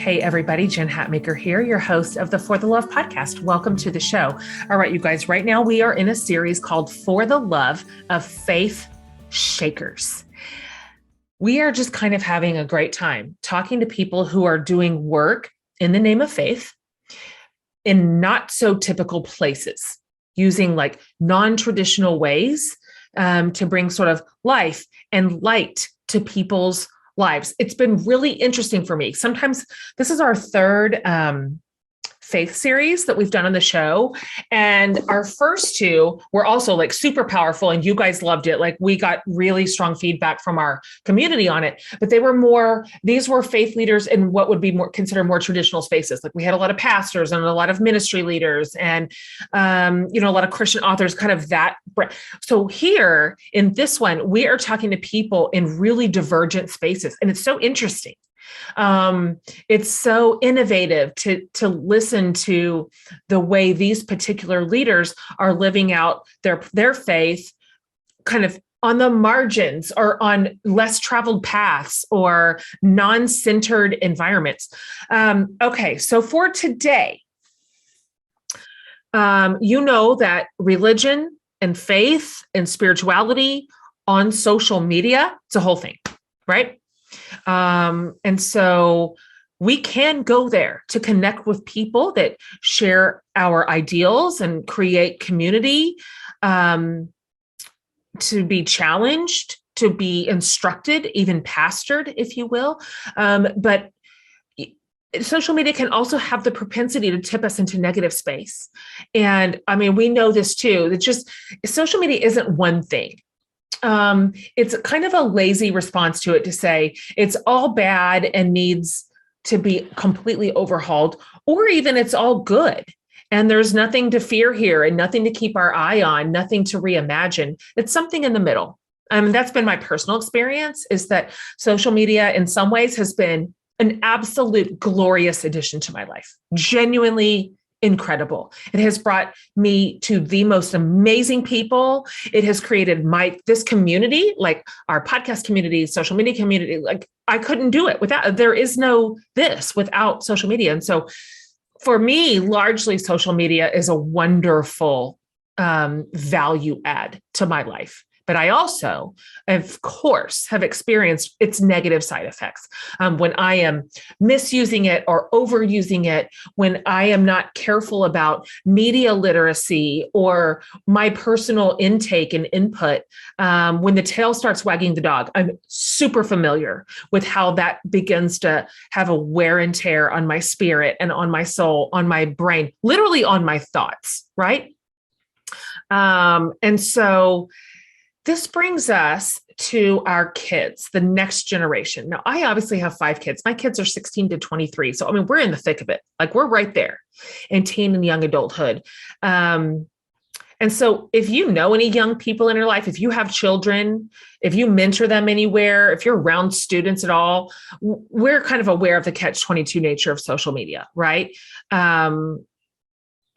Hey, everybody, Jen Hatmaker here, your host of the For the Love podcast. Welcome to the show. All right, you guys, right now we are in a series called For the Love of Faith Shakers. We are just kind of having a great time talking to people who are doing work in the name of faith in not so typical places, using like non-traditional ways to bring sort of life and light to people's lives. It's been really interesting for me. Sometimes this is our third faith series that we've done on the show. And our first two were also like super powerful and you guys loved it. Like we got really strong feedback from our community on it, but these were faith leaders in what would be considered more traditional spaces. Like we had a lot of pastors and a lot of ministry leaders and, a lot of Christian authors, kind of that. So here in this one, we are talking to people in really divergent spaces. And it's so interesting. It's so innovative to listen to the way these particular leaders are living out their faith kind of on the margins or on less traveled paths or non-centered environments. Okay, so for today, you know that religion and faith and spirituality on social media, it's a whole thing, right? And so we can go there to connect with people that share our ideals and create community, to be challenged, to be instructed, even pastored, if you will. But social media can also have the propensity to tip us into negative space. And I mean, we know this too, that just social media isn't one thing. It's kind of a lazy response to it to say it's all bad and needs to be completely overhauled, or even it's all good and there's nothing to fear here and nothing to keep our eye on, nothing to reimagine. It's something in the middle. That's been my personal experience, is that social media in some ways has been an absolute glorious addition to my life. Genuinely incredible. It has brought me to the most amazing people. It has created this community, like our podcast community, social media community. Like I couldn't do it without social media. And so for me, largely social media is a wonderful value add to my life. But I also, of course, have experienced its negative side effects when I am misusing it or overusing it, when I am not careful about media literacy or my personal intake and input. When the tail starts wagging the dog, I'm super familiar with how that begins to have a wear and tear on my spirit and on my soul, on my brain, literally on my thoughts, right? And so this brings us to our kids, the next generation. Now, I obviously have 5 kids. My kids are 16 to 23. So, I mean, we're in the thick of it. Like we're right there in teen and young adulthood. And so if you know any young people in your life, if you have children, if you mentor them anywhere, if you're around students at all, we're kind of aware of the catch-22 nature of social media, right?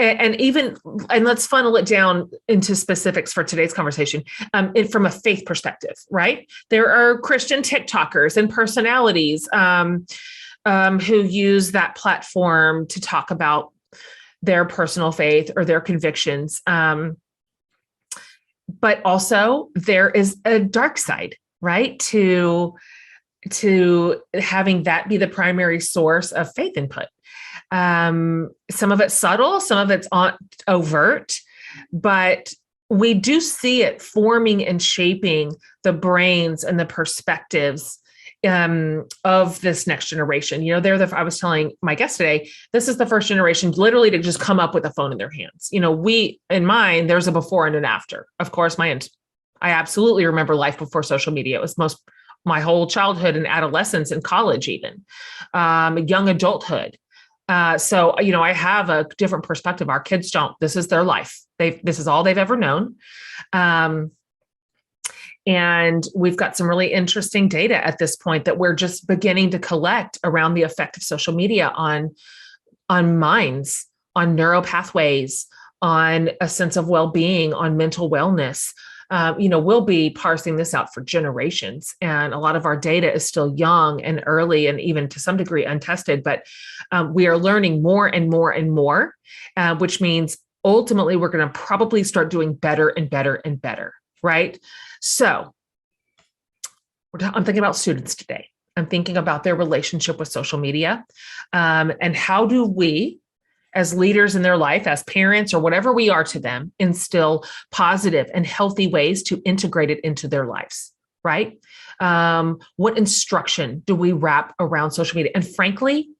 And let's funnel it down into specifics for today's conversation, from a faith perspective, right? There are Christian TikTokers and personalities who use that platform to talk about their personal faith or their convictions. But also there is a dark side, right? To having that be the primary source of faith input. Some of it's subtle, some of it's overt, but we do see it forming and shaping the brains and the perspectives of this next generation. I was telling my guest today, this is the first generation literally to just come up with a phone in their hands. In mine, there's a before and an after. Of course, I absolutely remember life before social media. It was my whole childhood and adolescence and college, even young adulthood. So, I have a different perspective. Our kids don't. This is their life. This is all they've ever known. And we've got some really interesting data at this point that we're just beginning to collect around the effect of social media on minds, on neural pathways, on a sense of well-being, on mental wellness. we'll be parsing this out for generations. And a lot of our data is still young and early and even to some degree untested, but we are learning more and more and more, which means ultimately we're going to probably start doing better and better and better, right? So I'm thinking about students today. I'm thinking about their relationship with social media, and how do we, as leaders in their life, as parents or whatever we are to them, instill positive and healthy ways to integrate it into their lives, right? What instruction do we wrap around social media? And frankly,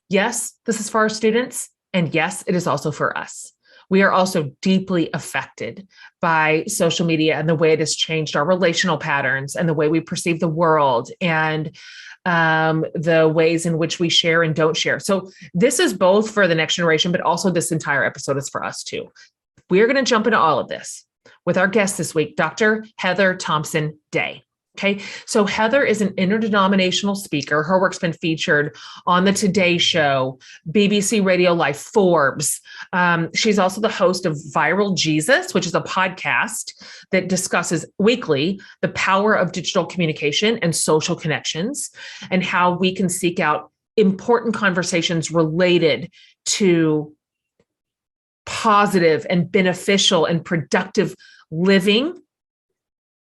yes, this is for our students. And yes, it is also for us. We are also deeply affected by social media and the way it has changed our relational patterns and the way we perceive the world and the ways in which we share and don't share. So this is both for the next generation, but also this entire episode is for us too. We're going to jump into all of this with our guest this week, Dr. Heather Thompson Day. Okay, so Heather is an interdenominational speaker. Her work's been featured on the Today Show, BBC Radio Life, Forbes. She's also the host of Viral Jesus, which is a podcast that discusses weekly the power of digital communication and social connections and how we can seek out important conversations related to positive and beneficial and productive living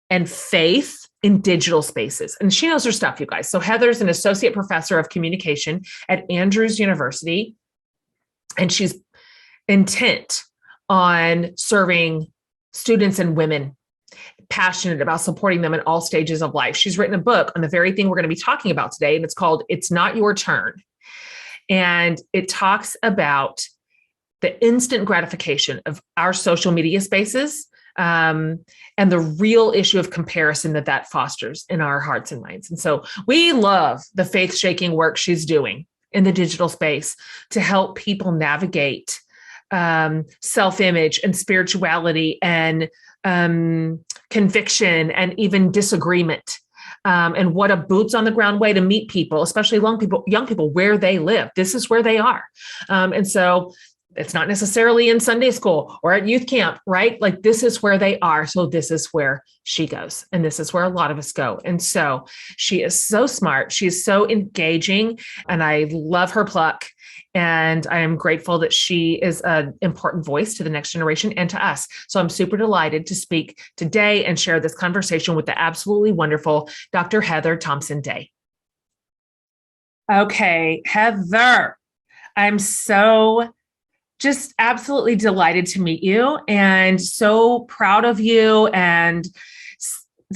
and faith in digital spaces. And she knows her stuff, you guys. So Heather's an associate professor of communication at Andrews University, and she's intent on serving students and women, passionate about supporting them in all stages of life. She's written a book on the very thing we're going to be talking about today, and it's called It's Not Your Turn. And it talks about the instant gratification of our social media spaces, and the real issue of comparison that fosters in our hearts and minds. And so we love the faith-shaking work she's doing in the digital space to help people navigate self-image and spirituality and conviction and even disagreement, and what a boots on the ground way to meet people, especially young people where they live. This is where they are. And so it's not necessarily in Sunday school or at youth camp, right? Like this is where they are. So this is where she goes. And this is where a lot of us go. And so she is so smart. She's so engaging, and I love her pluck. And I am grateful that she is an important voice to the next generation and to us. So I'm super delighted to speak today and share this conversation with the absolutely wonderful Dr. Heather Thompson Day. Okay, Heather, I'm so just absolutely delighted to meet you and so proud of you and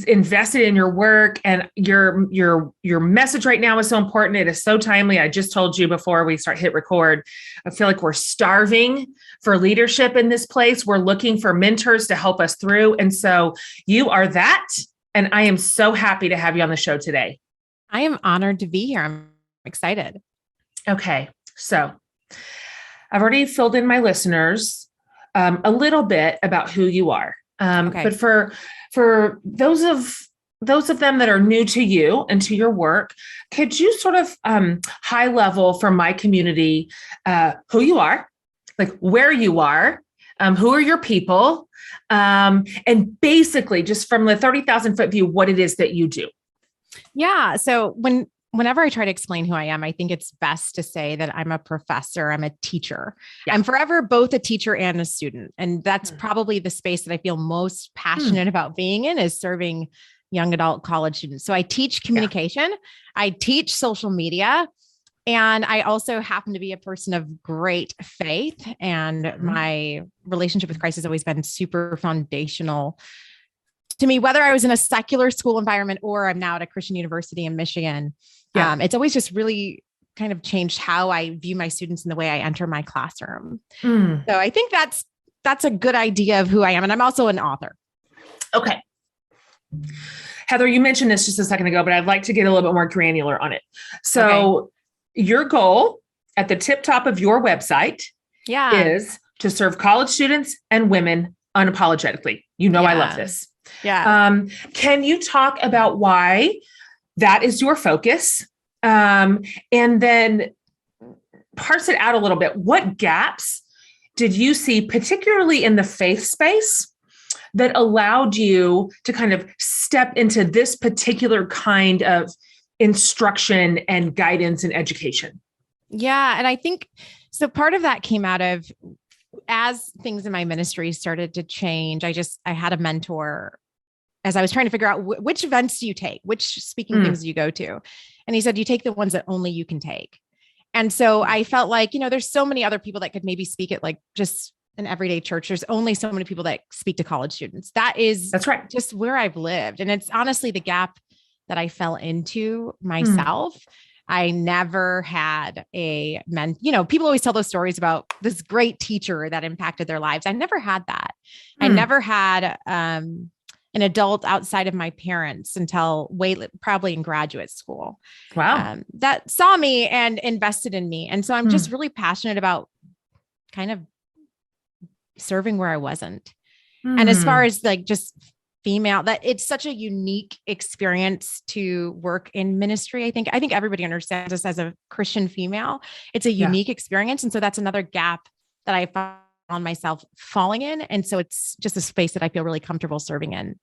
invested in your work, and your message right now is so important. It is so timely. I just told you before we hit record, I feel like we're starving for leadership in this place. We're looking for mentors to help us through. And so you are that. And I am so happy to have you on the show today. I am honored to be here. I'm excited. Okay. So I've already filled in my listeners a little bit about who you are. Okay. But for those of them that are new to you and to your work, could you sort of high level for my community, who you are, like where you are, who are your people, and basically just from the 30,000 foot view, what it is that you do? Yeah. So whenever I try to explain who I am, I think it's best to say that I'm a professor, I'm a teacher. Yeah. I'm forever both a teacher and a student. And that's probably the space that I feel most passionate about being in, is serving young adult college students. So I teach communication, I teach social media, and I also happen to be a person of great faith. And my relationship with Christ has always been super foundational to me, whether I was in a secular school environment or I'm now at a Christian university in Michigan. It's always just really kind of changed how I view my students and the way I enter my classroom. So I think that's a good idea of who I am. And I'm also an author. Okay. Heather, you mentioned this just a second ago, but I'd like to get a little bit more granular on it. So your goal at the tip top of your website is to serve college students and women unapologetically. I love this. Yeah. Can you talk about why that is your focus? And then parse it out a little bit. What gaps did you see, particularly in the faith space, that allowed you to kind of step into this particular kind of instruction and guidance and education? Yeah. And I think, so part of that came out of, as things in my ministry started to change, I had a mentor as I was trying to figure out which events do you take, which speaking things do you go to? And he said, you take the ones that only you can take. And so I felt like, there's so many other people that could maybe speak at like just an everyday church. There's only so many people that speak to college students. That's right. Just where I've lived. And it's honestly the gap that I fell into myself. I never had people always tell those stories about this great teacher that impacted their lives. I never had that. I never had, an adult outside of my parents until probably in graduate school. Wow. That saw me and invested in me. And so I'm just really passionate about kind of serving where I wasn't. And as far as like just female, that it's such a unique experience to work in ministry. I think everybody understands this as a Christian female. It's a unique experience. And so that's another gap that I found myself falling in. And so it's just a space that I feel really comfortable serving in.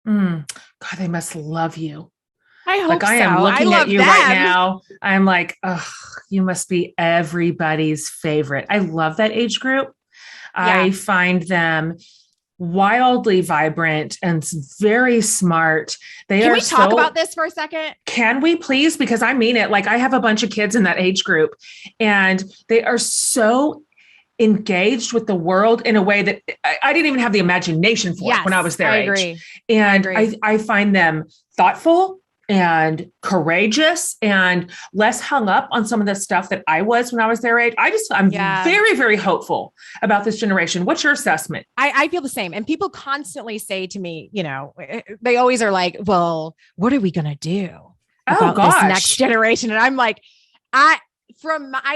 God, they must love you. I hope I am looking at you them. right now. I'm like, oh, you must be everybody's favorite. I love that age group. Yeah. I find them wildly vibrant and very smart. Can we talk about this for a second? Can we please? Because I mean it. Like I have a bunch of kids in that age group and they are so engaged with the world in a way that I didn't even have the imagination for when I was their age. Agree. And I find them thoughtful and courageous and less hung up on some of the stuff that I was when I was their age. I'm very, very hopeful about this generation. What's your assessment? I feel the same. And people constantly say to me, they always are like, well, what are we going to do about this next generation? And I'm like, I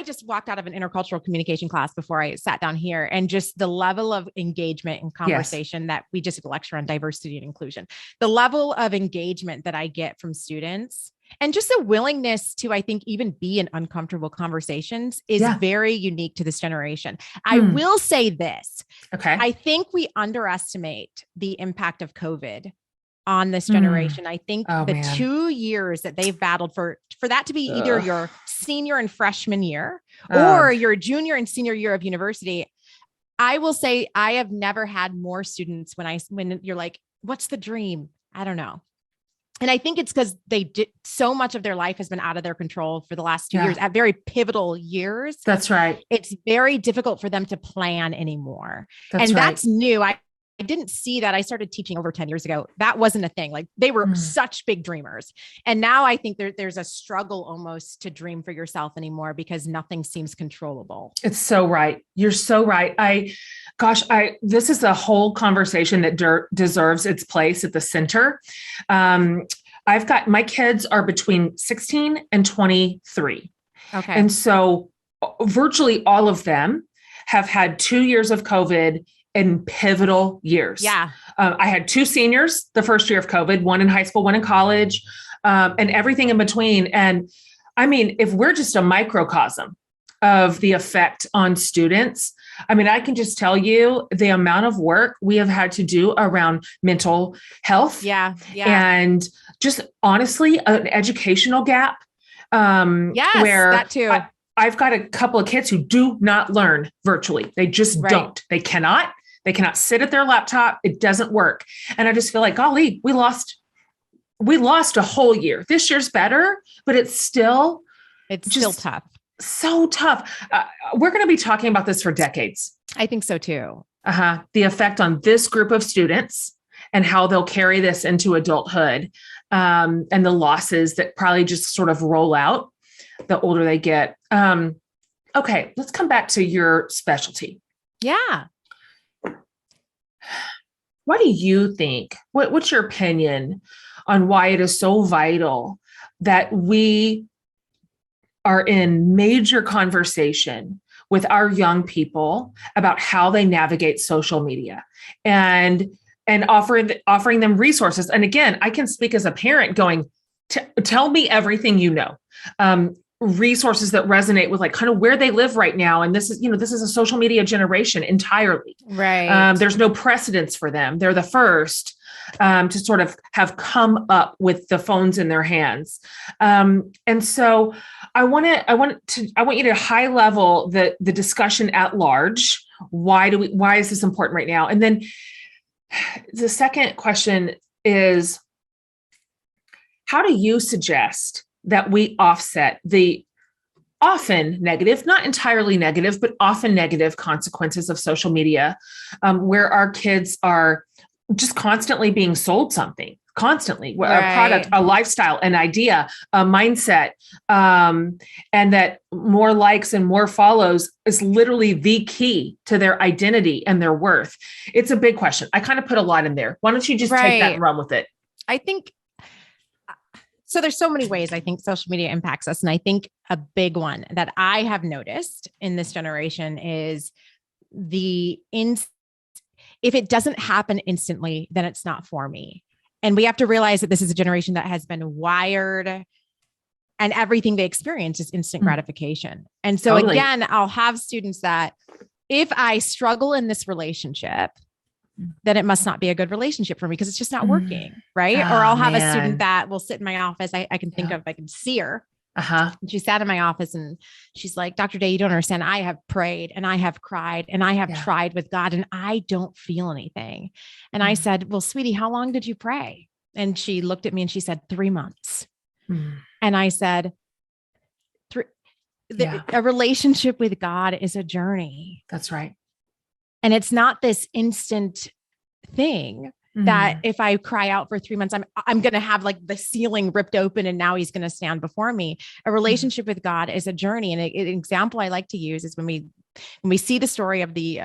just walked out of an intercultural communication class before I sat down here, and just the level of engagement and conversation that we just lecture on diversity and inclusion, the level of engagement that I get from students and just the willingness to, I think, even be in uncomfortable conversations is very unique to this generation. I will say this. Okay. I think we underestimate the impact of COVID on this generation. I think 2 years that they've battled for that to be either your senior and freshman year or your junior and senior year of university. I will say I have never had more students when you're like, what's the dream? I don't know. And I think it's because they did so much of their life has been out of their control for the last 2 years at very pivotal years. That's right. It's very difficult for them to plan anymore. That's new. I didn't see that. I started teaching over 10 years ago. That wasn't a thing. Like they were such big dreamers. And now I think there's a struggle almost to dream for yourself anymore because nothing seems controllable. It's so right. You're so right. This is a whole conversation that deserves its place at the center. My kids are between 16 and 23. Okay. And so virtually all of them have had 2 years of COVID in pivotal years. Yeah. I had 2 seniors the first year of COVID, one in high school, one in college, and everything in between. And I mean, if we're just a microcosm of the effect on students, I mean, I can just tell you the amount of work we have had to do around mental health. Yeah. And just honestly, an educational gap. Yes, where that too. I've got a couple of kids who do not learn virtually. They just don't. They cannot sit at their laptop. It doesn't work. And I just feel like, golly, we lost a whole year. This year's better, but it's still tough. So tough. We're going to be talking about this for decades. I think so too. The effect on this group of students and how they'll carry this into adulthood, and the losses that probably just sort of roll out the older they get. Okay, let's come back to your specialty. Yeah. What do you think? What's your opinion on why it is so vital that we are in major conversation with our young people about how they navigate social media and offering them resources? And again, I can speak as a parent going, tell me everything you know. resources that resonate with like kind of where they live right now. And this is, this is a social media generation entirely. Right. There's no precedence for them. They're the first to sort of have come up with the phones in their hands. And so I want you to high level the discussion at large. Why is this important right now? And then the second question is, how do you suggest that we offset the often negative, not entirely negative, but often negative consequences of social media, where our kids are just constantly being sold something, constantly, a product, a lifestyle, an idea, a mindset, and that more likes and more follows is literally the key to their identity and their worth. It's a big question. I kind of put a lot in there. Why don't you just take that and run with it? I think so. There's so many ways I think social media impacts us. And I think a big one that I have noticed in this generation is if it doesn't happen instantly, then it's not for me. And we have to realize that this is a generation that has been wired and everything they experience is instant gratification. And so again, I'll have students that if I struggle in this relationship, then it must not be a good relationship for me because it's just not working. Right. Or I'll have a student that will sit in my office. I can think of, I can see her. And she sat in my office and she's like, Dr. Day, you don't understand. I have prayed and I have cried and I have tried with God and I don't feel anything. And I said, well, sweetie, how long did you pray? And she looked at me and she said, 3 months. And I said, a relationship with God is a journey. That's right. And it's not this instant thing that if I cry out for 3 months, I'm going to have like the ceiling ripped open and now he's going to stand before me. A relationship with God is a journey. And an example I like to use is when we see the story of the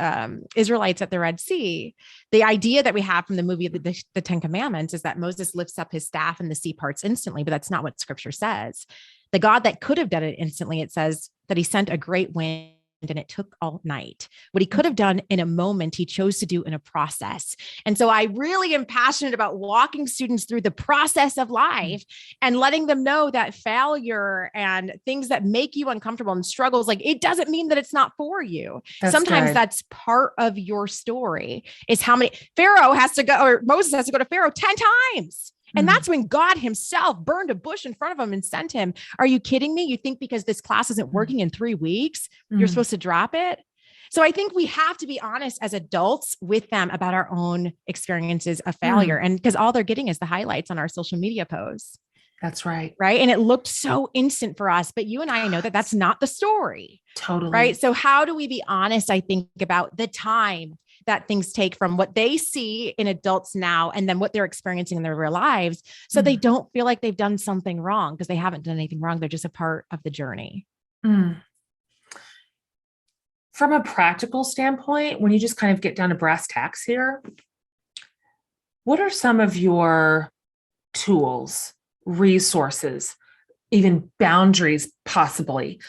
Israelites at the Red Sea, the idea that we have from the movie, the 10 Commandments, is that Moses lifts up his staff and the sea parts instantly, but that's not what scripture says. The God that could have done it instantly, it says that he sent a great wind and it took all night. What he could have done in a moment, he chose to do in a process. And so I really am passionate about walking students through the process of life and letting them know that failure and things that make you uncomfortable and struggles, like it doesn't mean that it's not for you. Sometimes that's part of your story is how many Pharaoh has to go, or Moses has to go to Pharaoh 10 times. And that's when God himself burned a bush in front of him and sent him. Are you kidding me? You think because this class isn't working in 3 weeks, you're supposed to drop it? So I think we have to be honest as adults with them about our own experiences of failure. And because all they're getting is the highlights on our social media posts. That's right. Right. And it looked so instant for us, but you and I know that that's not the story. Totally. Right. So how do we be honest, I think, about the time that things take from what they see in adults now and then what they're experiencing in their real lives, so they don't feel like they've done something wrong because they haven't done anything wrong. They're just a part of the journey. From a practical standpoint, when you just kind of get down to brass tacks here, what are some of your tools, resources, even boundaries possibly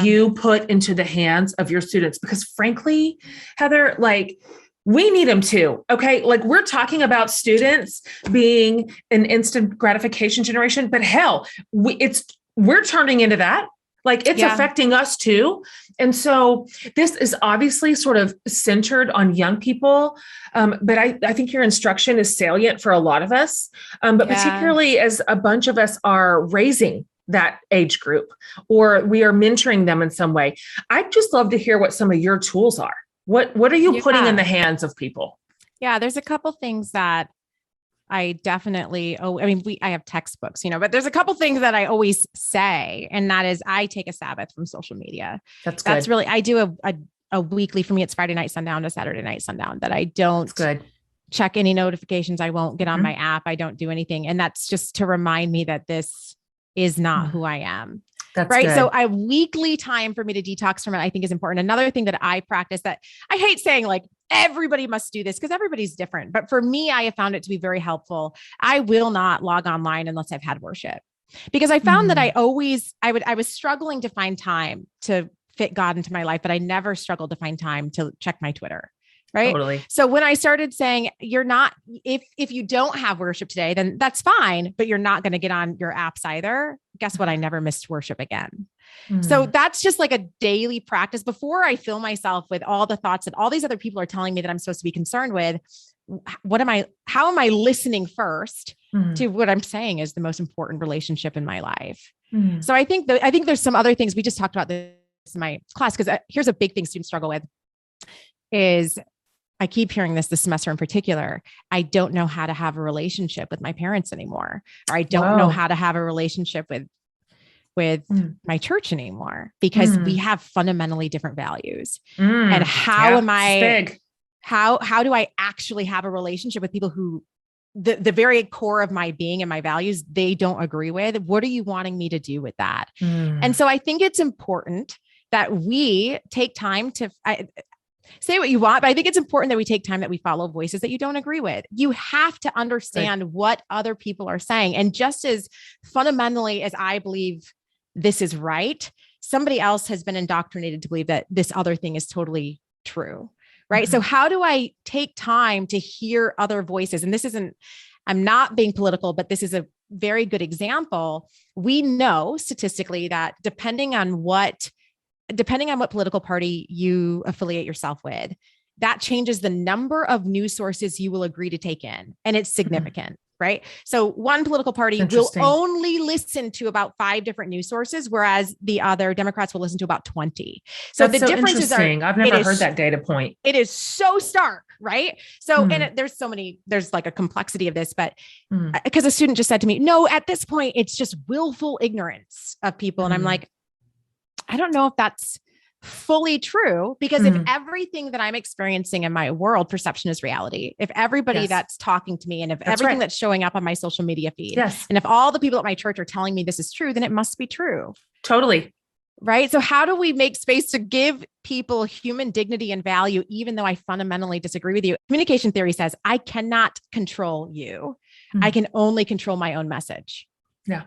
you put into the hands of your students? Because frankly, Heather, like we need them too. Okay. Like we're talking about students being an instant gratification generation, but hell, we're turning into that. Like it's affecting us too. And so this is obviously sort of centered on young people. But I think your instruction is salient for a lot of us, but particularly as a bunch of us are raising that age group or we are mentoring them in some way. I'd just love to hear what some of your tools are. What are you putting in the hands of people? Yeah, there's a couple things that I definitely, I have textbooks, but there's a couple things that I always say, and that is I take a Sabbath from social media. That's really, I do a weekly, for me, it's Friday night sundown to Saturday night sundown, that I don't check any notifications. I won't get on my app. I don't do anything. And that's just to remind me that this is not who I am. That's right. Good. So a weekly time for me to detox from it, I think is important. Another thing that I practice that I hate saying like everybody must do this because everybody's different. But for me, I have found it to be very helpful. I will not log online unless I've had worship, because I found that I was struggling to find time to fit God into my life, but I never struggled to find time to check my Twitter. Right. Totally. So when I started saying if you don't have worship today, then that's fine, but you're not going to get on your apps either. guess what? I never missed worship again. Mm. So that's just like a daily practice before I fill myself with all the thoughts that all these other people are telling me that I'm supposed to be concerned with. How am I listening first to what I'm saying is the most important relationship in my life? So I think there's some other things. We just talked about this in my class, because here's a big thing students struggle with is, I keep hearing this semester in particular, I don't know how to have a relationship with my parents anymore, or I don't know how to have a relationship with my church anymore, because we have fundamentally different values. And how how do I actually have a relationship with people who the very core of my being and my values, they don't agree with? What are you wanting me to do with that? And so I think it's important that we take time to say what you want, but I think it's important that we take time, that we follow voices that you don't agree with. You have to understand what other people are saying. And just as fundamentally as I believe this is right, somebody else has been indoctrinated to believe that this other thing is totally true. Right. So how do I take time to hear other voices? And I'm not being political, but this is a very good example. We know statistically that depending on what political party you affiliate yourself with, that changes the number of news sources you will agree to take in. And it's significant, right? So one political party will only listen to about 5 different news sources, whereas the other Democrats will listen to about 20. So the differences are, I've never heard that data point. It is so stark, right? So, and there's like a complexity of this, but because a student just said to me, no, at this point, it's just willful ignorance of people. And I'm like, I don't know if that's fully true, because if everything that I'm experiencing in my world, perception is reality. If everybody that's talking to me, and if everything that's showing up on my social media feed, and if all the people at my church are telling me this is true, then it must be true. Totally. Right. So how do we make space to give people human dignity and value, even though I fundamentally disagree with you? Communication theory says I cannot control you. I can only control my own message. Yeah.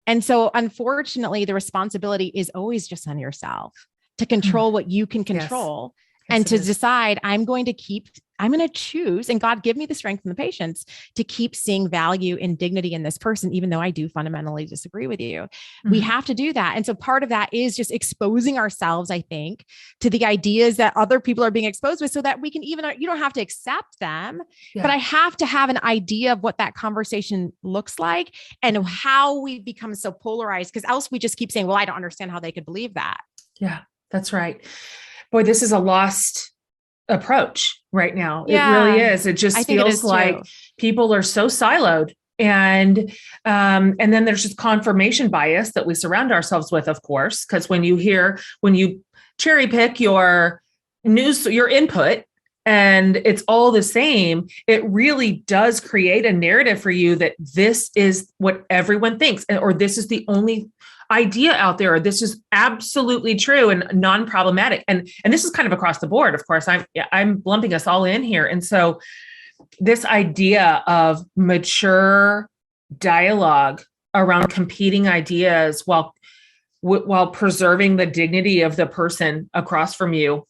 And so unfortunately, the responsibility is always just on yourself to control what you can control, and to decide, I'm going to choose, and God, give me the strength and the patience to keep seeing value and dignity in this person, even though I do fundamentally disagree with you. We have to do that. And so part of that is just exposing ourselves, I think, to the ideas that other people are being exposed with, so that we can you don't have to accept them, but I have to have an idea of what that conversation looks like and how we become so polarized, because else we just keep saying, well, I don't understand how they could believe that. Yeah, that's right. Boy, this is a lost approach right now. It really is. It just feels like people are so siloed, and then there's just confirmation bias that we surround ourselves with, of course, because when you cherry pick your news, your input, and it's all the same, it really does create a narrative for you that this is what everyone thinks, or this is the only idea out there, or this is absolutely true and non-problematic. And this is kind of across the board. Of course, I'm lumping us all in here. And so this idea of mature dialogue around competing ideas while preserving the dignity of the person across from you,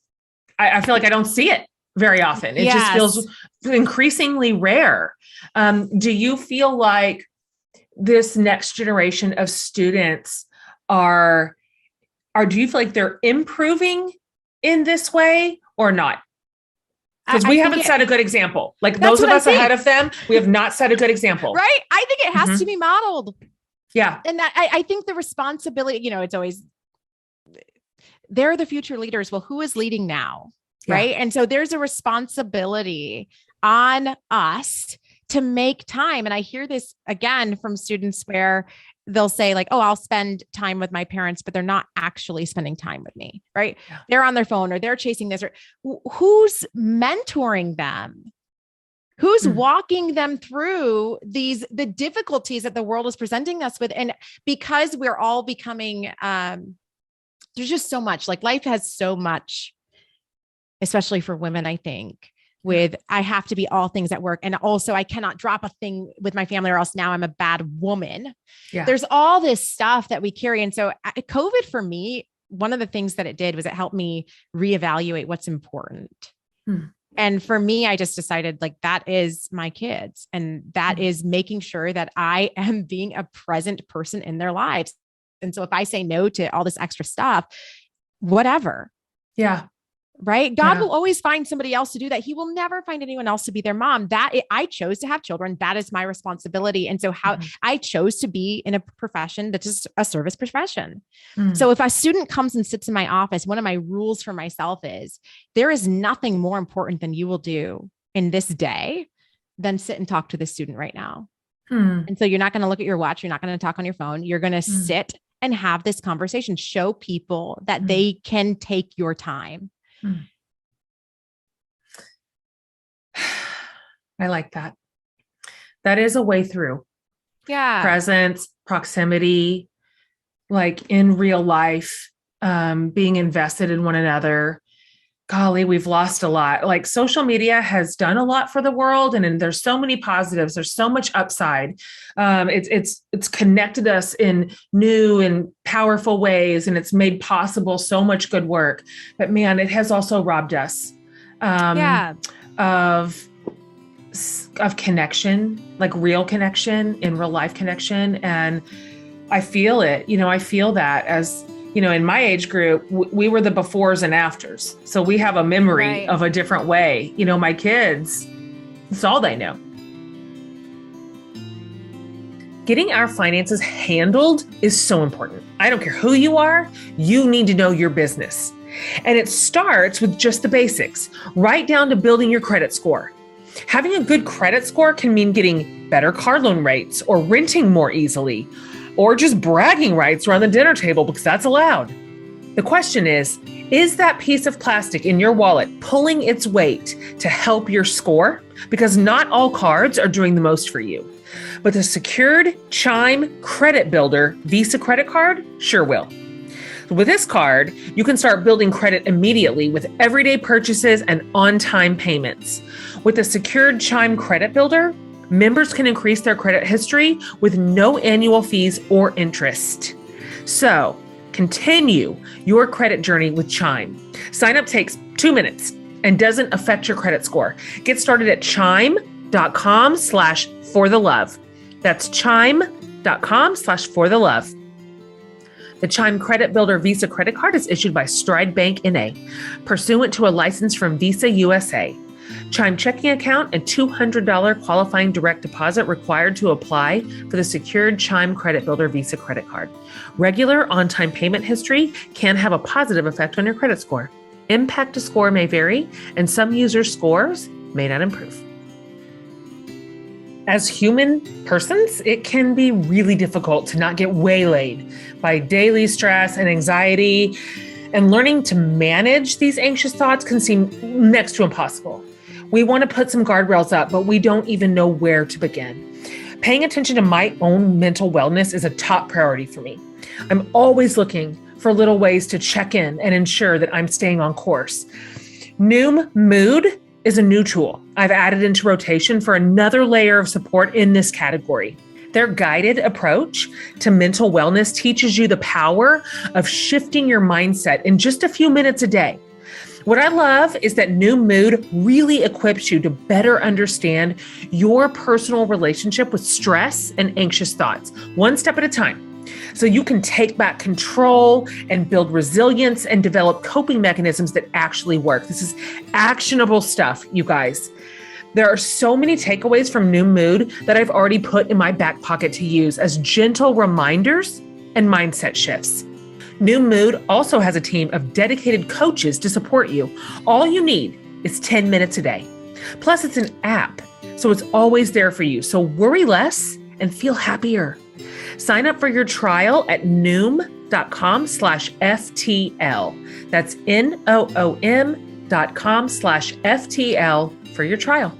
I feel like I don't see it very often. It just feels increasingly rare. Do you feel like this next generation of students do you feel like they're improving in this way or not? Because we haven't set a good example. Like those of us ahead of them, we have not set a good example. Right. I think it has to be modeled. Yeah. And that I think the responsibility, it's always, they're the future leaders. Well, who is leading now? Right. And so there's a responsibility on us to make time. And I hear this again from students where they'll say like, oh, I'll spend time with my parents, but they're not actually spending time with me. Right. Yeah. They're on their phone, or they're chasing this, or who's mentoring them? Who's walking them through the difficulties that the world is presenting us with? And because we're all becoming, there's just so much, like life has so much, especially for women, I think, with I have to be all things at work. And also I cannot drop a thing with my family or else now I'm a bad woman. Yeah. There's all this stuff that we carry. And so COVID for me, one of the things that it did was it helped me reevaluate what's important. And for me, I just decided like, that is my kids. And that is making sure that I am being a present person in their lives. And so if I say no to all this extra stuff, whatever. Yeah. Right. God will always find somebody else to do that. He will never find anyone else to be their mom. I chose to have children. That is my responsibility. And so how I chose to be in a profession that's just a service profession. So if a student comes and sits in my office, one of my rules for myself is there is nothing more important than you will do in this day than sit and talk to this student right now. And so you're not going to look at your watch. You're not going to talk on your phone. You're going to sit and have this conversation, show people that they can take your time. I like that. That is a way through. Yeah. Presence, proximity, like in real life, being invested in one another. Golly, we've lost a lot. Like social media has done a lot for the world, and there's so many positives. There's so much upside. It's connected us in new and powerful ways, and it's made possible so much good work. But man, it has also robbed us of connection, like real connection, in real life connection. And I feel it. I feel that as in my age group, we were the befores and afters. So we have a memory of a different way. My kids, it's all they know. Getting our finances handled is so important. I don't care who you are, you need to know your business. And it starts with just the basics, right down to building your credit score. Having a good credit score can mean getting better car loan rates or renting more easily, or just bragging rights around the dinner table because that's allowed. The question is that piece of plastic in your wallet pulling its weight to help your score? Because not all cards are doing the most for you. But the secured Chime Credit Builder Visa credit card sure will. With this card, you can start building credit immediately with everyday purchases and on-time payments. With the secured Chime Credit Builder, members can increase their credit history with no annual fees or interest. So, continue your credit journey with Chime. Sign up takes 2 minutes and doesn't affect your credit score. Get started at chime.com/forthelove. That's chime.com/forthelove. The Chime Credit Builder Visa credit card is issued by Stride Bank N.A., pursuant to a license from Visa USA. Chime checking account and $200 qualifying direct deposit required to apply for the secured Chime Credit Builder Visa credit card. Regular on-time payment history can have a positive effect on your credit score. Impact to score may vary, and some users' scores may not improve. As human persons, it can be really difficult to not get waylaid by daily stress and anxiety, and learning to manage these anxious thoughts can seem next to impossible. We want to put some guardrails up, but we don't even know where to begin. Paying attention to my own mental wellness is a top priority for me. I'm always looking for little ways to check in and ensure that I'm staying on course. Noom Mood is a new tool I've added into rotation for another layer of support in this category. Their guided approach to mental wellness teaches you the power of shifting your mindset in just a few minutes a day. What I love is that Noom Mood really equips you to better understand your personal relationship with stress and anxious thoughts, one step at a time, so you can take back control and build resilience and develop coping mechanisms that actually work. This is actionable stuff, you guys. There are so many takeaways from Noom Mood that I've already put in my back pocket to use as gentle reminders and mindset shifts. Noom Mood also has a team of dedicated coaches to support you. All you need is 10 minutes a day. Plus, it's an app, so it's always there for you. So worry less and feel happier. Sign up for your trial at noom.com/FTL. That's NOOM.com/FTL for your trial.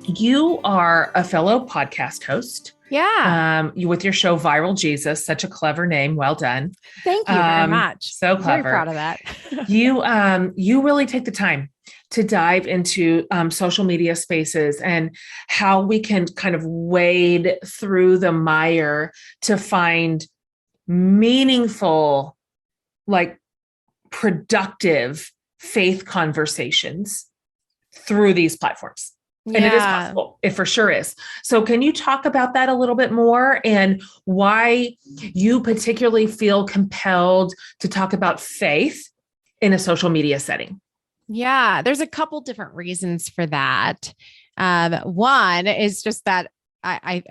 You are a fellow podcast host. Yeah. You with your show Viral Jesus, such a clever name. Well done. Thank you very much. So clever. Very proud of that. You really take the time to dive into social media spaces and how we can kind of wade through the mire to find meaningful, like productive faith conversations through these platforms. And it is possible. It for sure is. So can you talk about that a little bit more and why you particularly feel compelled to talk about faith in a social media setting? Yeah, there's a couple different reasons for that. One is just that I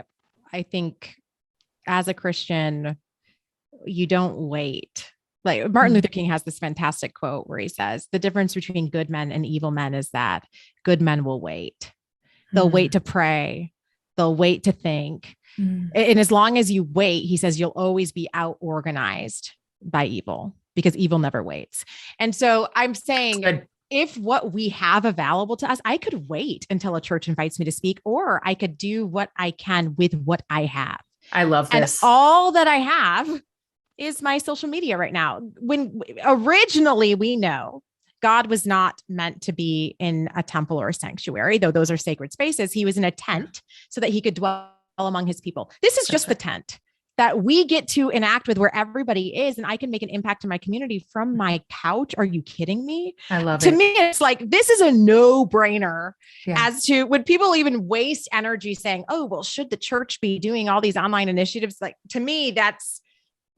think as a Christian, you don't wait. Like Martin Luther King has this fantastic quote where he says, the difference between good men and evil men is that good men will wait. They'll wait to pray. They'll wait to think. And as long as you wait, he says, you'll always be out organized by evil because evil never waits. And so I'm saying, if what we have available to us, I could wait until a church invites me to speak, or I could do what I can with what I have. I love this. And all that I have is my social media right now. When originally we know God was not meant to be in a temple or a sanctuary, though those are sacred spaces. He was in a tent so that he could dwell among his people. This is just the tent that we get to enact with where everybody is. And I can make an impact in my community from my couch. Are you kidding me? I love it. To me, it's like, this is a no-brainer as to would people even waste energy saying, oh, well, should the church be doing all these online initiatives? Like, to me, that's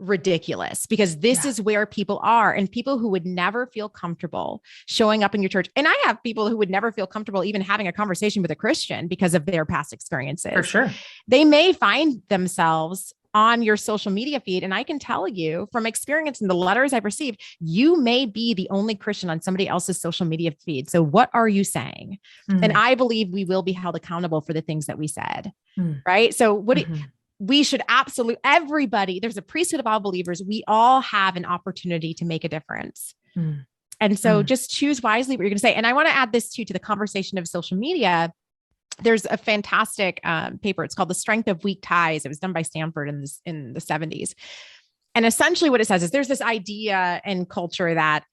ridiculous because this is where people are, and people who would never feel comfortable showing up in your church. And I have people who would never feel comfortable even having a conversation with a Christian because of their past experiences. For sure. They may find themselves on your social media feed. And I can tell you from experience and the letters I've received, you may be the only Christian on somebody else's social media feed. So what are you saying? And I believe we will be held accountable for the things that we said. Right. So we should everybody, there's a priesthood of all believers. We all have an opportunity to make a difference. And so just choose wisely what you're going to say. And I want to add this too, to the conversation of social media. There's a fantastic paper. It's called The Strength of Weak Ties. It was done by Stanford in the 70s. And essentially what it says is there's this idea in culture that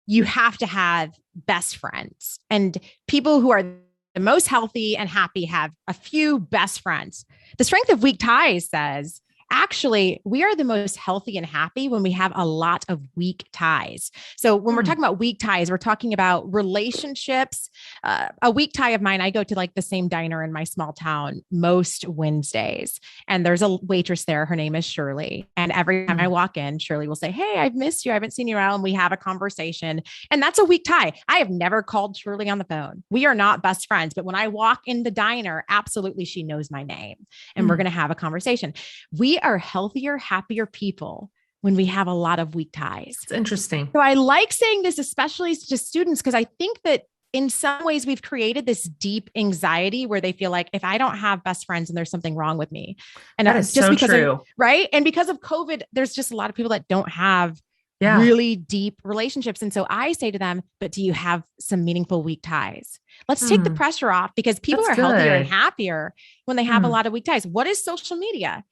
you have to have best friends, and people who are the most healthy and happy have a few best friends. The Strength of Weak Ties says, actually, we are the most healthy and happy when we have a lot of weak ties. So when we're talking about weak ties, we're talking about relationships. A weak tie of mine, I go to like the same diner in my small town most Wednesdays. And there's a waitress there. Her name is Shirley. And every time I walk in, Shirley will say, hey, I've missed you. I haven't seen you around. We have a conversation. And that's a weak tie. I have never called Shirley on the phone. We are not best friends. But when I walk in the diner, absolutely, she knows my name. And we're going to have a conversation. We are healthier, happier people when we have a lot of weak ties. It's interesting. So I like saying this, especially to students, because I think that in some ways we've created this deep anxiety where they feel like if I don't have best friends, then there's something wrong with me. And that is just so because true. of, right. And because of COVID, there's just a lot of people that don't have really deep relationships. And so I say to them, but do you have some meaningful weak ties? Let's take the pressure off, because people are healthier and happier when they have a lot of weak ties. What is social media?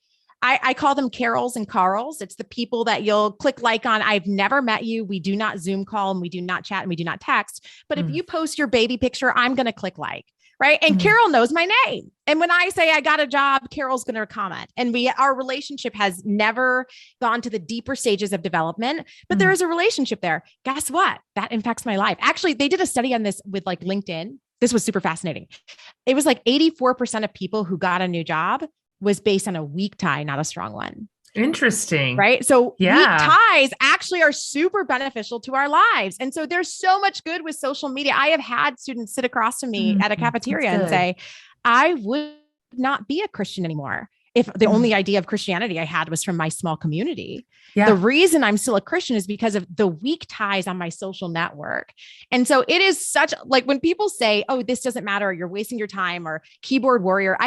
I call them Carols and Carls. It's the people that you'll click like on. I've never met you. We do not Zoom call, and we do not chat, and we do not text. But if you post your baby picture, I'm going to click like, right? And Carol knows my name. And when I say I got a job, Carol's going to comment. And our relationship has never gone to the deeper stages of development, but there is a relationship there. Guess what? That impacts my life. Actually, they did a study on this with like LinkedIn. This was super fascinating. It was like 84% of people who got a new job was based on a weak tie, not a strong one. Interesting. Right. So weak ties actually are super beneficial to our lives. And so there's so much good with social media. I have had students sit across from me at a cafeteria and say, I would not be a Christian anymore if the only idea of Christianity I had was from my small community. The reason I'm still a Christian is because of the weak ties on my social network. And so it is such like when people say, oh, this doesn't matter, or you're wasting your time, or keyboard warrior,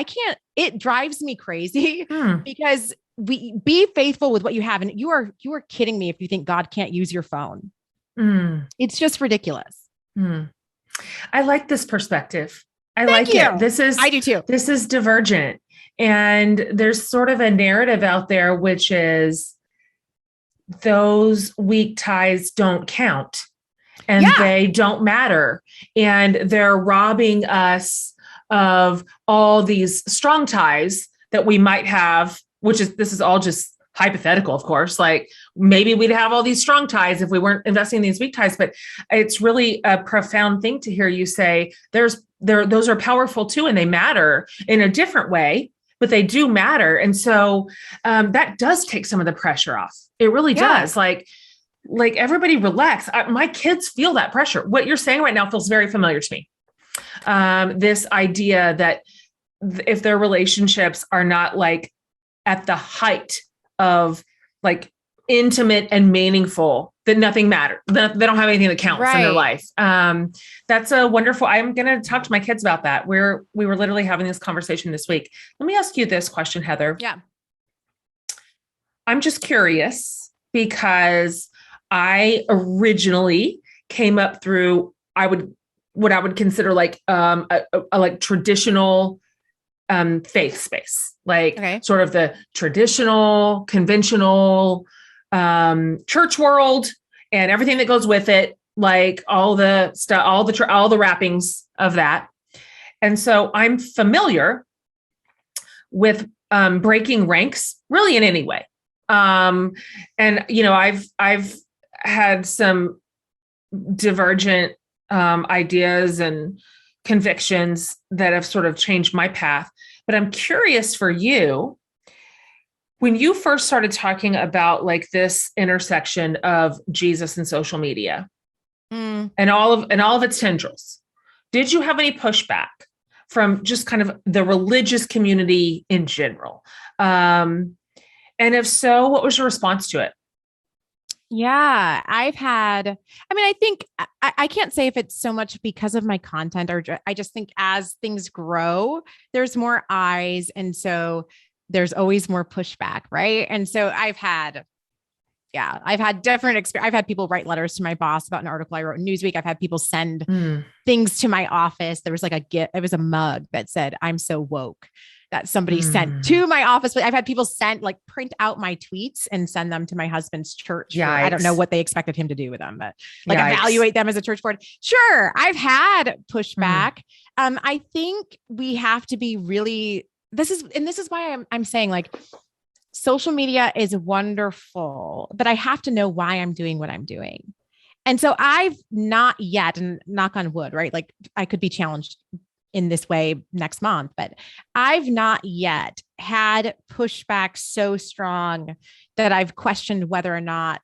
it drives me crazy because we be faithful with what you have. And you are kidding me if you think God can't use your phone. It's just ridiculous. I like this perspective. I Thank like you. it. I do too. This is divergent. And there's sort of a narrative out there, which is those weak ties don't count and they don't matter. And they're robbing us of all these strong ties that we might have, this is all just hypothetical, of course, like maybe we'd have all these strong ties if we weren't investing in these weak ties, but it's really a profound thing to hear you say those are powerful too. And they matter in a different way, but they do matter. And so that does take some of the pressure off. It really does. Like everybody relax. My kids feel that pressure. What you're saying right now feels very familiar to me. This idea that if their relationships are not like at the height of like intimate and meaningful, that nothing matters. They don't have anything that counts in their life. That's a wonderful, I'm going to talk to my kids about that. We were literally having this conversation this week. Let me ask you this question, Heather. Yeah. I'm just curious because I originally came up through, what I would consider like, a like traditional faith space, like sort of the traditional, conventional church world and everything that goes with it, like all the stuff, all the wrappings of that. And so I'm familiar with breaking ranks really in any way. And I've had some divergent ideas and convictions that have sort of changed my path. But I'm curious for you, when you first started talking about like this intersection of Jesus and social media and all of its tendrils, did you have any pushback from just kind of the religious community in general? And if so, what was your response to it? Yeah, I think I can't say if it's so much because of my content or I just think as things grow, there's more eyes. And so there's always more pushback. Right. And so I've had different experience. I've had people write letters to my boss about an article I wrote in Newsweek. I've had people send things to my office. There was like it was a mug that said, "I'm so woke," that somebody sent to my office. I've had people print out my tweets and send them to my husband's church. I don't know what they expected him to do with them, but like evaluate them as a church board. Sure. I've had pushback. I think we have to be really, this is why I'm saying like, social media is wonderful, but I have to know why I'm doing what I'm doing. And so I've not yet, and knock on wood, right? Like I could be challenged in this way next month, but I've not yet had pushback so strong that I've questioned whether or not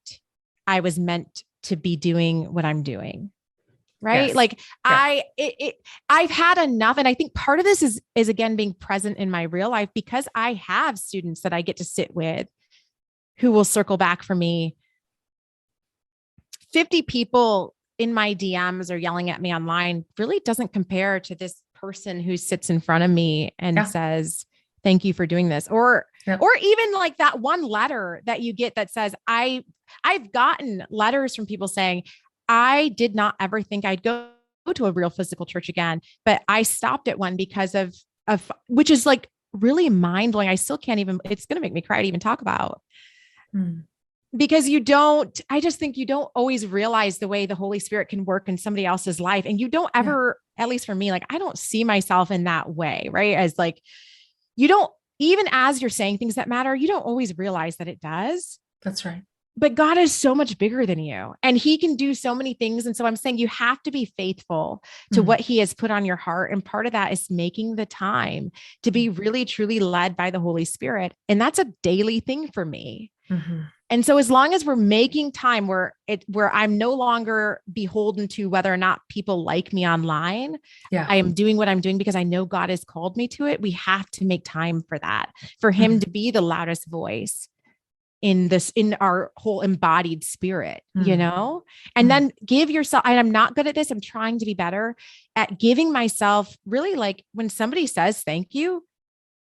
I was meant to be doing what I'm doing. Right. Yes. Like I've had enough. And I think part of this is again, being present in my real life, because I have students that I get to sit with who will circle back for me. 50 people in my DMs or yelling at me online really doesn't compare to this person who sits in front of me and says, "Thank you for doing this." Or even like that one letter that you get that says, I've gotten letters from people saying, "I did not ever think I'd go to a real physical church again, but I stopped at one because of," which is like really mind blowing. I still can't even, it's going to make me cry to even talk about. Because I just think you don't always realize the way the Holy Spirit can work in somebody else's life. And you don't ever, at least for me, like, I don't see myself in that way, right? As like, you don't, even as you're saying things that matter, you don't always realize that it does. That's right. But God is so much bigger than you and he can do so many things. And so I'm saying you have to be faithful to what he has put on your heart. And part of that is making the time to be really, truly led by the Holy Spirit. And that's a daily thing for me. And so as long as we're making time where I'm no longer beholden to whether or not people like me online, I am doing what I'm doing because I know God has called me to it. We have to make time for that, for him to be the loudest voice in our whole embodied spirit, and then give yourself, and I'm not good at this. I'm trying to be better at giving myself really, like, when somebody says, "Thank you,"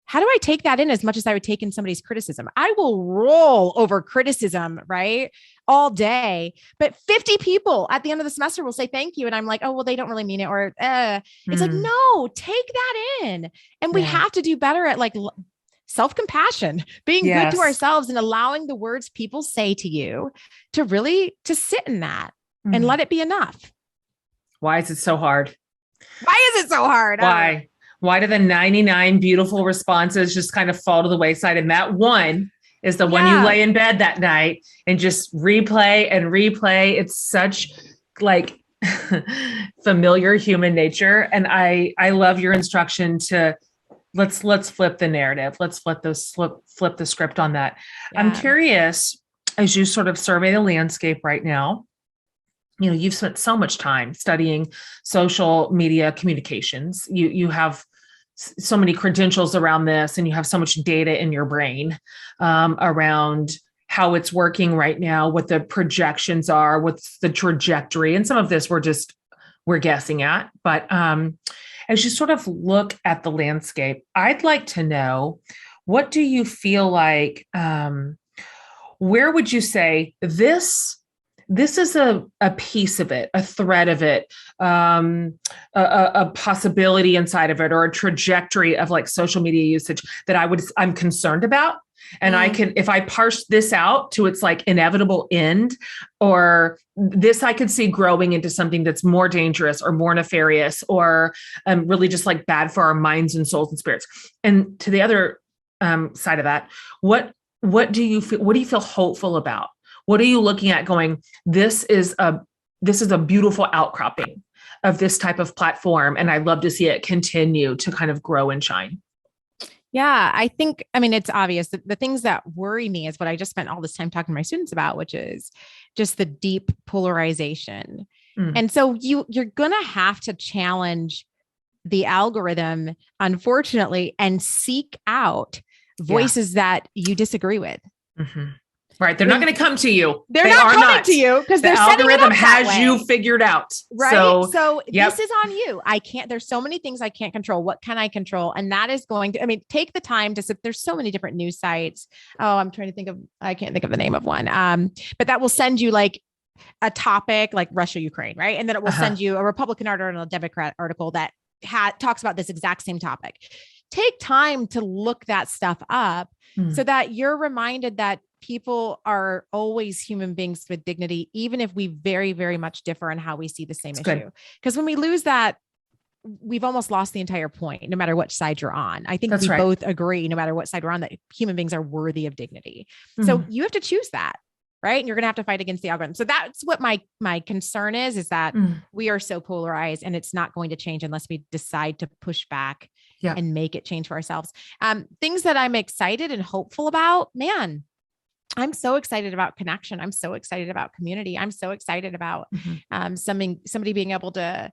how do I take that in as much as I would take in somebody's criticism? I will roll over criticism, right? All day, but 50 people at the end of the semester will say, "Thank you." And I'm like, "Oh, well, they don't really mean it." Or it's like, no, take that in. And we have to do better at like self-compassion, being good to ourselves and allowing the words people say to you to sit in that and let it be enough. Why is it so hard? Why is it so hard? Why do the 99 beautiful responses just kind of fall to the wayside? And that one is the one you lay in bed that night and just replay and replay. It's such like familiar human nature. And I love your instruction to let's flip the narrative. Let's flip the script on that. Yeah. I'm curious, as you sort of survey the landscape right now, you know, you've spent so much time studying social media communications. You have so many credentials around this, and you have so much data in your brain around how it's working right now, what the projections are, what's the trajectory. And some of this we're guessing at. But as you sort of look at the landscape, I'd like to know, what do you feel like, where would you say this is a piece of it, a thread of it, a possibility inside of it, or a trajectory of like social media usage that I'm concerned about. And I can, if I parse this out to its like inevitable end, or this I could see growing into something that's more dangerous or more nefarious, or really just like bad for our minds and souls and spirits. And to the other side of that, what do you feel? What do you feel hopeful about? What are you looking at going, this is a beautiful outcropping of this type of platform, and I'd love to see it continue to kind of grow and shine? Yeah, I think, I mean, it's obvious that the things that worry me is what I just spent all this time talking to my students about, which is just the deep polarization. And so you're going to have to challenge the algorithm, unfortunately, and seek out voices that you disagree with. Mm-hmm. Right. They're not going to come to you. They're not coming to you because the algorithm has you figured out. Right. So this is on you. There's so many things I can't control. What can I control? And that is going to, take the time to sit. There's so many different news sites. Oh, I can't think of the name of one. But that will send you like a topic like Russia, Ukraine. Right. And then it will send you a Republican article and a Democrat article that talks about this exact same topic. Take time to look that stuff up so that you're reminded that people are always human beings with dignity, even if we very, very much differ in how we see the same issue. Because when we lose that, we've almost lost the entire point, no matter which side you're on. I think we both agree, no matter what side we're on, that human beings are worthy of dignity. So you have to choose that, right? And you're going to have to fight against the algorithm. So that's what my concern is that we are so polarized, and it's not going to change unless we decide to push back and make it change for ourselves. Things that I'm excited and hopeful about, man, I'm so excited about connection. I'm so excited about community. I'm so excited about somebody being able to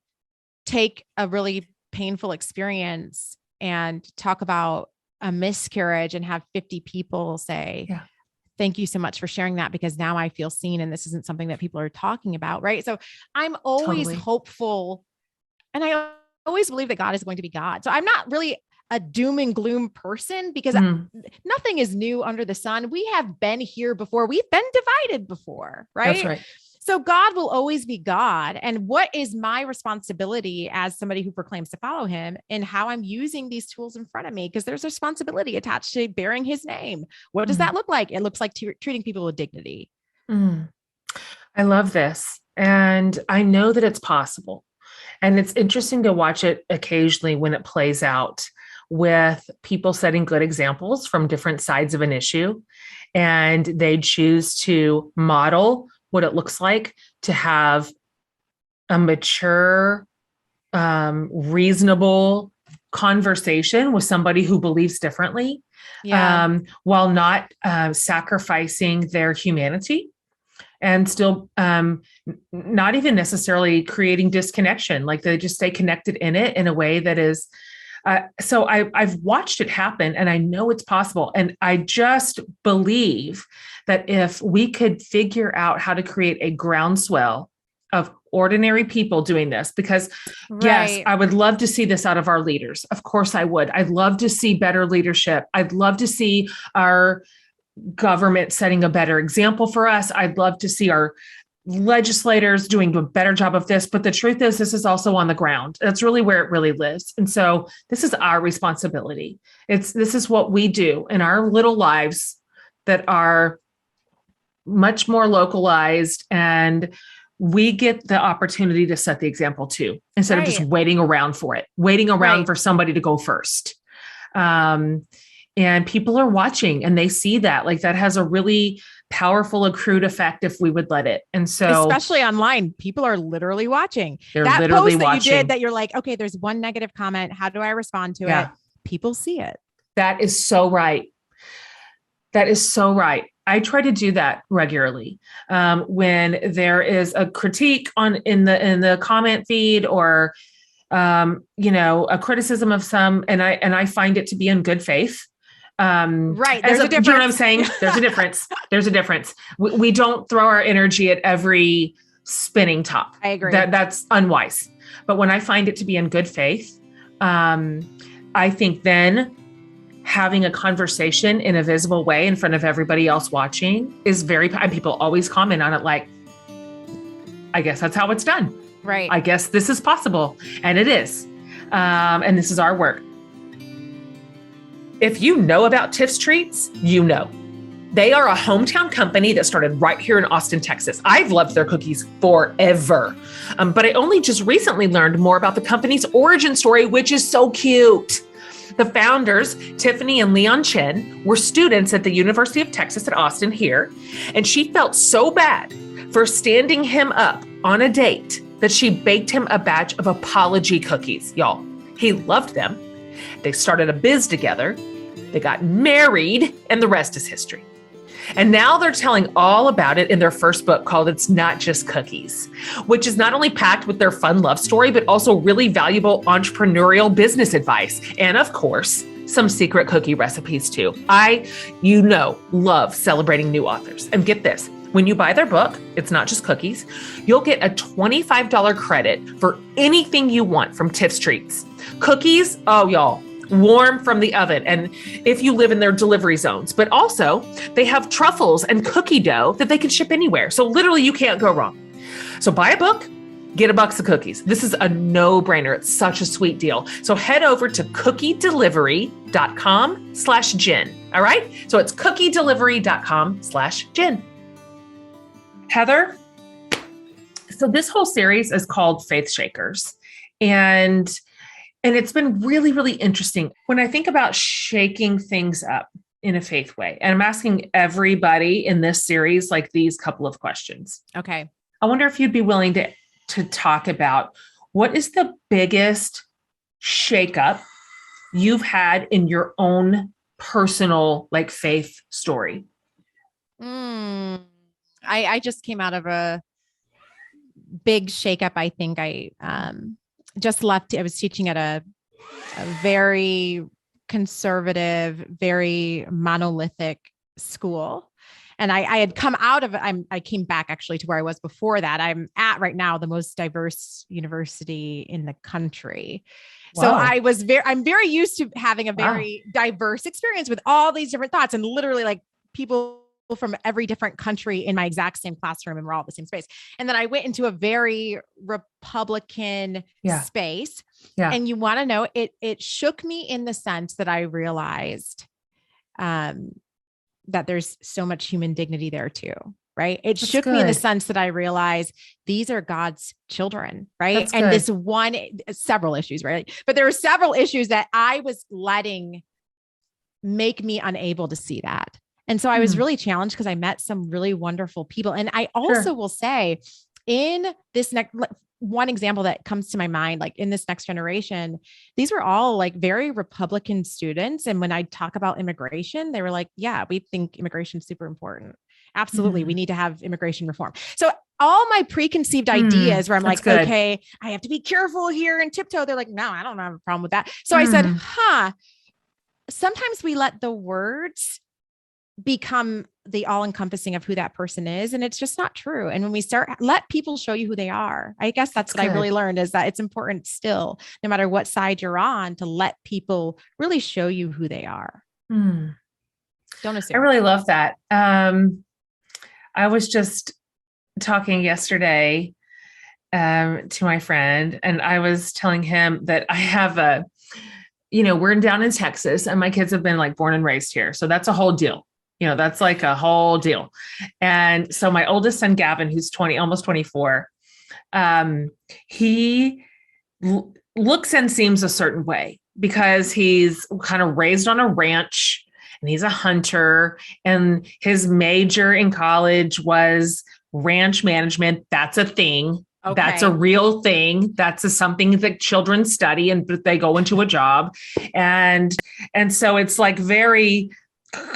take a really painful experience and talk about a miscarriage and have 50 people say, thank you so much for sharing that, because now I feel seen and this isn't something that people are talking about. Right. So I'm always hopeful, and I always believe that God is going to be God. So I'm not really a doom and gloom person, because nothing is new under the sun. We have been here before. We've been divided before, right? That's right. So God will always be God. And what is my responsibility as somebody who proclaims to follow him, and how I'm using these tools in front of me? Because there's responsibility attached to bearing his name. What does that look like? It looks like treating people with dignity. I love this. And I know that it's possible. And it's interesting to watch it occasionally when it plays out, with people setting good examples from different sides of an issue, and they choose to model what it looks like to have a mature, reasonable conversation with somebody who believes differently, while not sacrificing their humanity, and still not even necessarily creating disconnection. Like they just stay connected in it in a way that is, so I've watched it happen, and I know it's possible. And I just believe that if we could figure out how to create a groundswell of ordinary people doing this, because yes, I would love to see this out of our leaders. Of course I would. I'd love to see better leadership. I'd love to see our government setting a better example for us. I'd love to see our legislators doing a better job of this. But the truth is, this is also on the ground. That's really where it really lives. And so this is our responsibility. This is what we do in our little lives that are much more localized, and we get the opportunity to set the example too, instead of just waiting around for somebody to go first. and people are watching and they see that. Like that has a really powerful accrued effect if we would let it. And so especially online, people are literally watching. They're that literally post that watching. you did that you're like, okay, there's one negative comment. How do I respond to it? People see it. That is so right. That is so right. I try to do that regularly. When there is a critique in the comment feed or, a criticism of some, and I find it to be in good faith. Right. There's a difference. Do you know what I'm saying? There's a difference. There's a difference. We don't throw our energy at every spinning top. I agree. That's unwise. But when I find it to be in good faith, I think then having a conversation in a visible way in front of everybody else watching is and people always comment on it like, I guess that's how it's done. Right. I guess this is possible. And it is. And this is our work. If you know about Tiff's Treats, you know. They are a hometown company that started right here in Austin, Texas. I've loved their cookies forever. But I only just recently learned more about the company's origin story, which is so cute. The founders, Tiffany and Leon Chen, were students at the University of Texas at Austin here, and she felt so bad for standing him up on a date that she baked him a batch of apology cookies, y'all. He loved them. They started a biz together. They got married, and the rest is history. And now they're telling all about it in their first book called It's Not Just Cookies, which is not only packed with their fun love story, but also really valuable entrepreneurial business advice. And of course, some secret cookie recipes too. I love celebrating new authors. And get this, when you buy their book, It's Not Just Cookies, you'll get a $25 credit for anything you want from Tiff's Treats. Cookies, oh y'all, warm from the oven. And if you live in their delivery zones, but also they have truffles and cookie dough that they can ship anywhere. So literally you can't go wrong. So buy a book, get a box of cookies. This is a no-brainer. It's such a sweet deal. So head over to cookiedelivery.com/Jen. All right. So it's cookiedelivery.com/Jen. Heather. So this whole series is called Faith Shakers. And it's been really, really interesting. When I think about shaking things up in a faith way, and I'm asking everybody in this series, like these couple of questions. Okay. I wonder if you'd be willing to talk about what is the biggest shakeup you've had in your own personal, like faith story? I just came out of a big shakeup. I think I, just left. I was teaching at a very conservative, very monolithic school. And I had come out of it. I came back actually to where I was before that. I'm at right now, the most diverse university in the country. Wow. So I'm very used to having a very diverse experience with all these different thoughts and literally like people from every different country in my exact same classroom, and we're all in the same space. And then I went into a very Republican space. Yeah. And you want to know, it shook me in the sense that I realized that there's so much human dignity there too. Right. It That's shook good. Me in the sense that I realized these are God's children. Right. That's and good. Several issues, right? But there were several issues that I was letting make me unable to see that. And so I was really challenged because I met some really wonderful people. And I also will say in this next, one example that comes to my mind, like in this next generation, these were all like very Republican students. And when I talk about immigration, they were like, yeah, we think immigration is super important. Absolutely. We need to have immigration reform. So all my preconceived ideas where I'm like, good. Okay, I have to be careful here and tiptoe. They're like, no, I don't have a problem with that. So I said, sometimes we let the words become the all-encompassing of who that person is. And it's just not true. And when we let people show you who they are, I guess that's what I really learned is that it's important still, no matter what side you're on, to let people really show you who they are. Don't assume. I really love that. I was just talking yesterday to my friend, and I was telling him that I have we're down in Texas and my kids have been like born and raised here. So that's a whole deal. That's like a whole deal. And so my oldest son, Gavin, who's 20, almost 24, he looks and seems a certain way because he's kind of raised on a ranch. and he's a hunter, and his major in college was ranch management. That's a thing. Okay. That's a real thing. Something that children study and they go into a job. And so it's like very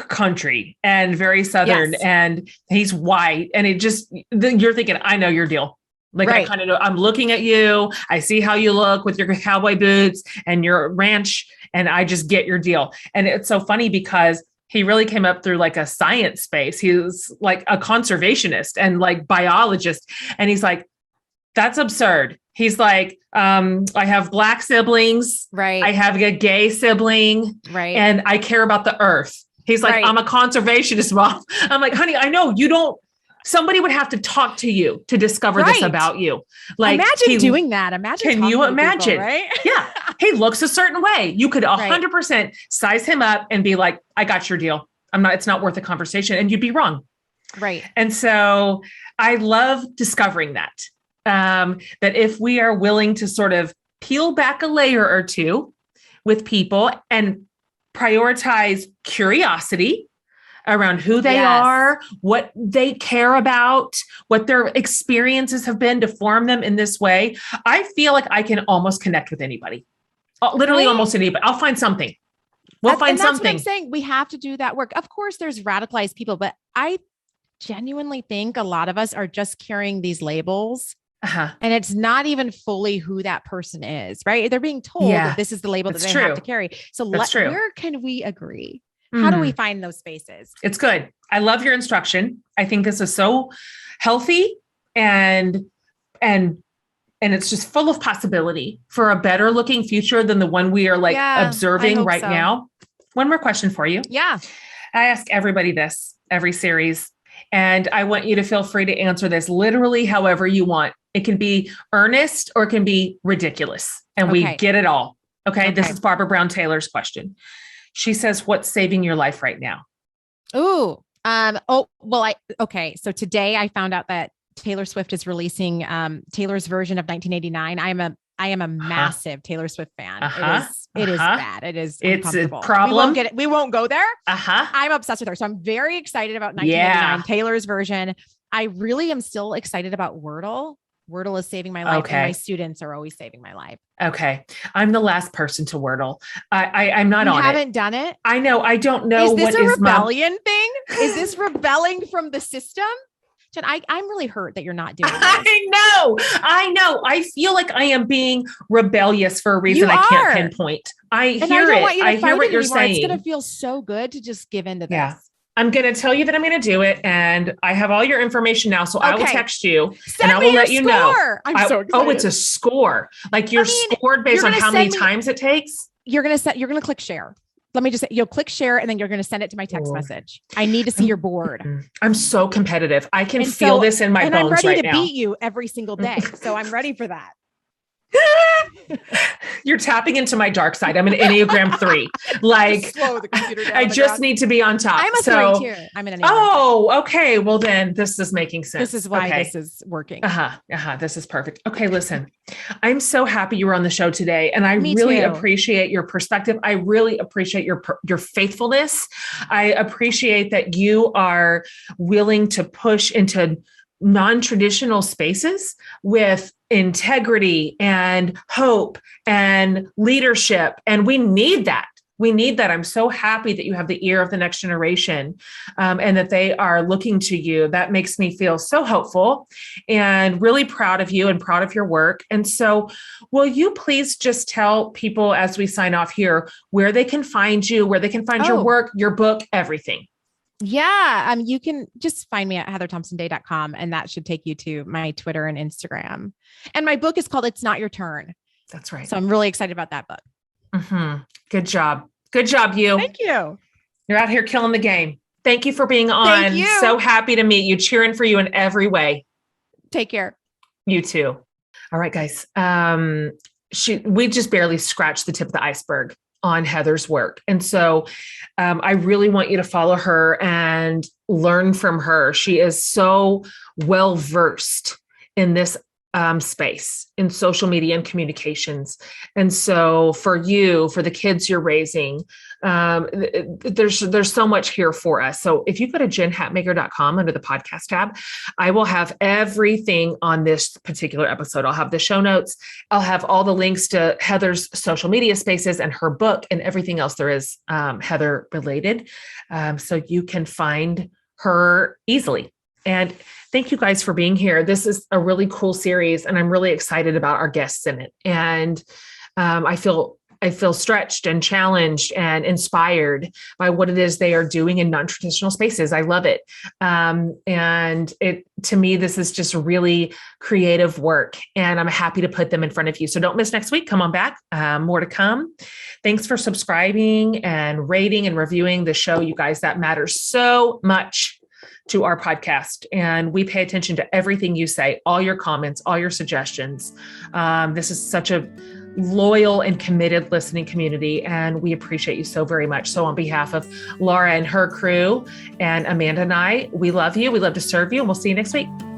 country and very Southern, yes. And he's white. And it just, you're thinking, I know your deal. Like, right. I kind of know, I'm looking at you. I see how you look with your cowboy boots and your ranch, and I just get your deal. And it's so funny because he really came up through like a science space. He was like a conservationist and like biologist. And he's like, that's absurd. He's like, I have Black siblings. Right. I have a gay sibling. Right. And I care about the earth. He's like, right. I'm a conservationist, Mom. I'm like, honey, I know you don't. Somebody would have to talk to you to discover this about you. Like, imagine doing that. Can you imagine? People, right? Yeah. He looks a certain way. You could 100% size him up and be like, I got your deal. It's not worth a conversation. And you'd be wrong. Right. And so I love discovering that if we are willing to sort of peel back a layer or two with people and prioritize curiosity around who they are, what they care about, what their experiences have been to form them in this way, I feel like I can almost connect with anybody. Literally almost anybody. I'll find something. We'll find something. That's what I'm saying. We have to do that work. Of course, there's radicalized people, but I genuinely think a lot of us are just carrying these labels. And it's not even fully who that person is, right? They're being told that this is the label that they have to carry. So where can we agree? How do we find those spaces? It's good. I love your instruction. I think this is so healthy and it's just full of possibility for a better looking future than the one we are observing right now. One more question for you. Yeah. I ask everybody this every series, and I want you to feel free to answer this literally however you want. It can be earnest or it can be ridiculous, and we get it all. Okay. This is Barbara Brown Taylor's question. She says, what's saving your life right now? So today I found out that Taylor Swift is releasing Taylor's version of 1989. I am a massive Taylor Swift fan. It is bad. It's a problem. We won't go there. I'm obsessed with her. So I'm very excited about 1989, Taylor's version. I really am still excited about Wordle. Wordle is saving my life. And my students are always saving my life. Okay. I'm the last person to Wordle. I'm not on it. You haven't done it? I know. I don't know. Is this a rebellion thing? Is this rebelling from the system? Jen, I'm really hurt that you're not doing this. I know. I feel like I am being rebellious for a reason I can't pinpoint. I hear what you're saying. It's going to feel so good to just give into this. Yeah. I'm going to tell you that I'm going to do it, and I have all your information now. So I will text you and I will let you know. I'm so excited. Oh, it's a score. Like you're scored based on how many times it takes. You're going to click share. Let me just say, you'll click share and then you're going to send it to my text message. I need to see your board. I'm so competitive. I can feel this in my bones right now. And I'm ready to beat you every single day. So I'm ready for that. You're tapping into my dark side. I'm an Enneagram 3. Like, slow the computer down. I just need to be on top. I'm a 3 too. I'm an Enneagram. Oh, okay. Well, then this is making sense. This is why this is working. This is perfect. Okay, listen. I'm so happy you were on the show today, and I really appreciate your perspective. I really appreciate your faithfulness. I appreciate that you are willing to push into non-traditional spaces with integrity and hope and leadership. And we need that. I'm so happy that you have the ear of the next generation and that they are looking to you. That makes me feel so hopeful and really proud of you and proud of your work. And so will you please just tell people as we sign off here where they can find you, where they can find your work, your book, everything? Yeah. You can just find me at heatherthompsonday.com, and that should take you to my Twitter and Instagram. And my book is called It's Not Your Turn. That's right. So I'm really excited about that book. Mm-hmm. Good job. Good job, you. Thank you. You're out here killing the game. Thank you for being on. Thank you. So happy to meet you. Cheering for you in every way. Take care. You too. All right, guys. We just barely scratched the tip of the iceberg on Heather's work. And so I really want you to follow her and learn from her. She is so well-versed in this space in social media and communications. And so for you, for the kids you're raising, there's so much here for us. So if you go to jenhatmaker.com under the podcast tab, I will have everything on this particular episode. I'll have the show notes. I'll have all the links to Heather's social media spaces and her book and everything else there is Heather related. So you can find her easily. And thank you guys for being here. This is a really cool series, and I'm really excited about our guests in it. And I feel stretched and challenged and inspired by what it is they are doing in non-traditional spaces. I love it. And to me, this is just really creative work, and I'm happy to put them in front of you. So don't miss next week. Come on back. More to come. Thanks for subscribing and rating and reviewing the show, you guys. That matters so much to our podcast. And we pay attention to everything you say, all your comments, all your suggestions. This is such a loyal and committed listening community, and we appreciate you so very much. So on behalf of Laura and her crew and Amanda and I, we love you. We love to serve you, and we'll see you next week.